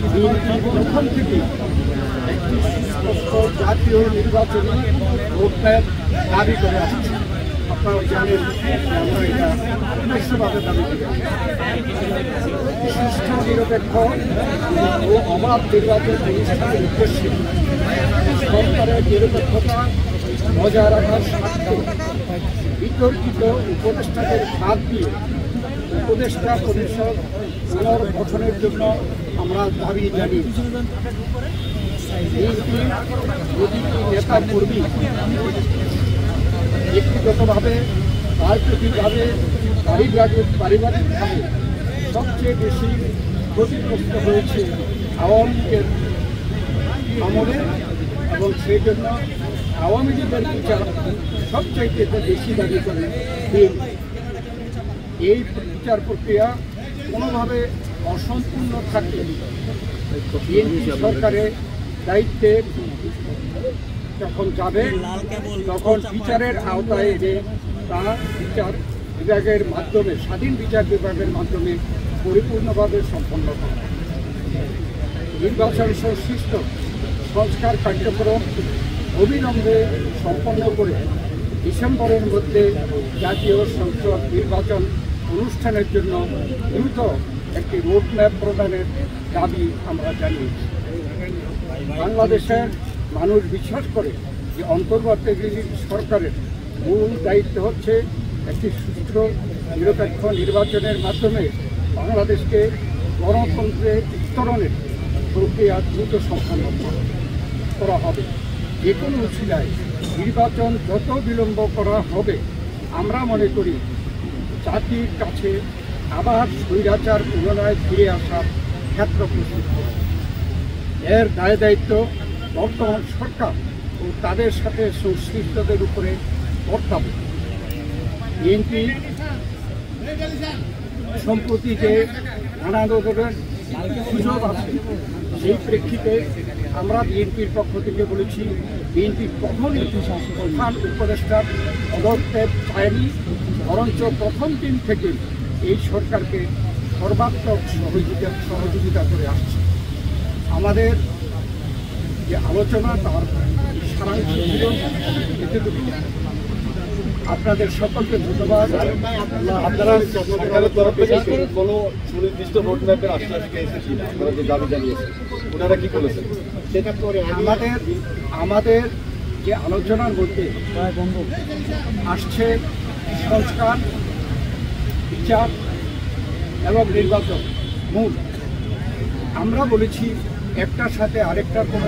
প্রথম থেকে একটি সুস্পষ্ট জাতীয় নির্বাচনী রোডম্যাপ দাবি করে আসছে। আপনারা জানেন আমরা এটা বিশ্বভাবে দাবি করি। সুষ্ঠু নিরপেক্ষ ও অবাধ নির্বাচন অনুষ্ঠানের উদ্দেশ্যে সরকারের নিরপেক্ষতা বজায় রাখার স্বার্থে বিতর্কিত উপদেষ্টাদের বাদ দিয়ে উপদেষ্টা পরিষদ পুনর্গঠনের জন্য আমরা দাবি জানিয়েছি। প্রতিটি নেতা কর্মী ব্যক্তিগতভাবে রাজনৈতিকভাবে পারিবারিকভাবে সবচেয়ে বেশি ক্ষতিগ্রস্ত হয়েছে আওয়ামী লীগের আমলে, এবং সেই জন্য আওয়ামী লীগের বিচার সবচাইতে বেশি দাবি করে এই বিচার প্রক্রিয়া কোনোভাবে অসম্পূর্ণ থাকলে বিএনপি সরকারের দায়িত্বে যখন যাবে তখন বিচারের আওতায় এনে তা বিচার বিভাগের মাধ্যমে স্বাধীন বিচার বিভাগের মাধ্যমে পরিপূর্ণভাবে সম্পন্ন করে। নির্বাচন সংশ্লিষ্ট সংস্কার কার্যক্রম অবিলম্বে সম্পন্ন করে ডিসেম্বরের মধ্যে জাতীয় সংসদ নির্বাচন অনুষ্ঠানের জন্য দ্রুত একটি রোডম্যাপ প্রদানের দাবি আমরা জানিয়েছি। বাংলাদেশের মানুষ বিশ্বাস করে যে অন্তর্বর্তীকালীন সরকারের মূল দায়িত্ব হচ্ছে একটি সুষ্ঠু নিরপেক্ষ নির্বাচনের মাধ্যমে বাংলাদেশকে গণতন্ত্রে উত্তরণের প্রক্রিয়া দ্রুত সম্পন্ন করা হবে। যে কোনো উচিলায় নির্বাচন যত বিলম্ব করা হবে আমরা মনে করি জাতির কাছে আবার স্বৈরাচার পুনরায় ফিরে আসার ক্ষেত্র প্রস্তুত হবে। এর দায় দায়িত্ব বর্তমান সরকার ও তাদের সাথে সংশ্লিষ্টদের উপরে বর্তাবে। বিএনপি সম্প্রতি যে নানা ধরনের সুযোগ আছে সেই প্রেক্ষিতে আমরা বিএনপির পক্ষ থেকে বলেছি বিএনপি কখনই প্রধান উপদেষ্টার পদক্ষেপ চায়নি, বরঞ্চ প্রথম দিন থেকে এই সরকারকে সর্বাত্মক সহযোগিতা করে আসছে। আমাদের যে আলোচনা তার সারাংশ ছিল এতটুকু। আপনাদের সকলকে ধন্যবাদ। আপনারা সরকারের তরফ থেকে কোনো সুনির্দিষ্ট রোডম্যাপের আশ্বাস পেয়েছেন কিনা? আপনারা যে দাবি জানিয়েছেন ওনারা কি বলেছেন? সেটা পরে আমাদের যে আলোচনার মধ্যে আসছে সংস্কার, বিচার এবং নির্বাচন মূল। আমরা বলেছি একটার সাথে আরেকটার কোনো